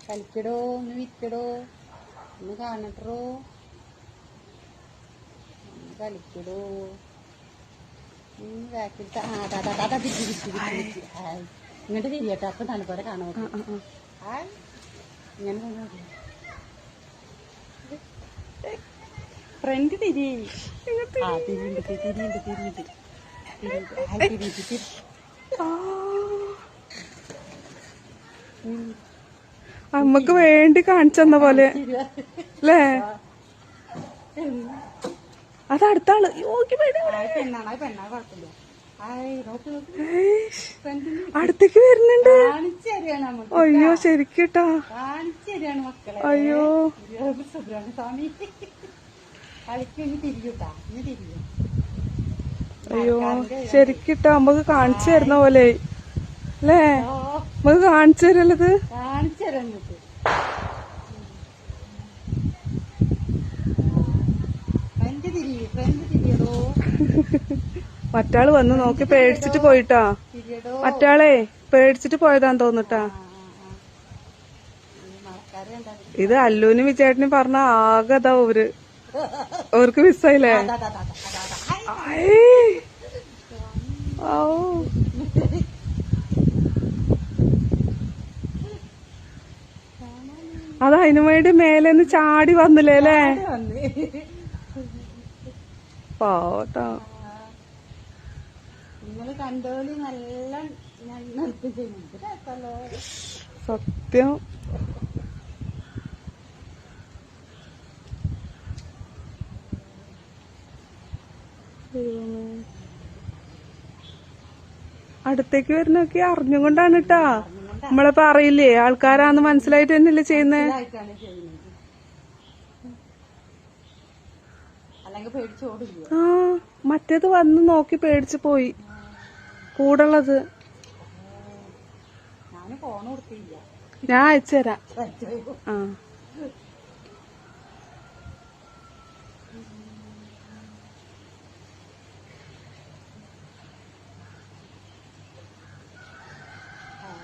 കളിക്കടോ, ഒന്ന് വിറ്റടോ, ഒന്ന് കാണട്ടോ, ഒന്ന് കളിക്കടോ. ബാക്കിലത്തെ ഇങ്ങോട്ട് തിരിയട്ടോ, അപ്പൊ തണുപ്പോടെ കാണാൻ ഇങ്ങനെ ഫ്രണ്ട് തിരി. തിരിയുണ്ട് തിരിയുണ്ട് തിരിയുണ്ട് തിരിയുണ്ട്. അമ്മക്ക് വേണ്ടി കാണിച്ചെന്ന പോലെ അല്ലേ? അതടുത്താള് പെണ്ണാണ്, പെണ്ണാ, കുഴപ്പമില്ല. അടുത്തേക്ക് വരുന്നുണ്ട്. കാണിച്ചു തരികയാണ് നമുക്ക്. അയ്യോ ശരിക്കട്ടാ, കാണിച്ചു തരികയാണ് മക്കളെ. അയ്യോ സുബ്രഹ്മണ്യ സ്വാമി കളിക്കും. ഇനി തിരിയൂട്ടാ, ഇനി തിരിയും. അയ്യോ ശരിക്കിട്ടാ നമുക്ക് കാണിച്ചു തരുന്ന പോലെ അല്ലേ? നമുക്ക് കാണിച്ചു തരല്ലത്, കാണിച്ചു തരാം നമുക്ക്. ഫ്രണ്ട് തിരിയൂ, ഫ്രണ്ട് തിരിയടോ. മറ്റാള് വന്ന് നോക്കി പേടിച്ചിട്ട് പോയിട്ടാ. മറ്റാളെ പേടിച്ചിട്ട് പോയതാന്ന് തോന്നിട്ടാ. ഇത് അല്ലൂനും വിചാരനും പറഞ്ഞ ആകതാ അവർക്ക് മിസ്സായില്ലേ? അത് അതിനു വേണ്ടി മേലെന്ന് ചാടി വന്നില്ലേ അല്ലേ? പാവട്ടാ. നിങ്ങള് കണ്ടോളി, നല്ല സത്യം. അടുത്തേക്ക് വരുന്നൊക്കെ അറിഞ്ഞും കൊണ്ടാണ് കേട്ടാ. നമ്മളിപ്പോ അറിയില്ലേ, ആൾക്കാരാന്ന് മനസ്സിലായിട്ട് തന്നെയല്ലേ ചെയ്യുന്നേ. ആ മറ്റേത് വന്ന് നോക്കി പേടിച്ചു പോയി കൂടുള്ളത്. ഞാൻ അയച്ചുതരാം. ആ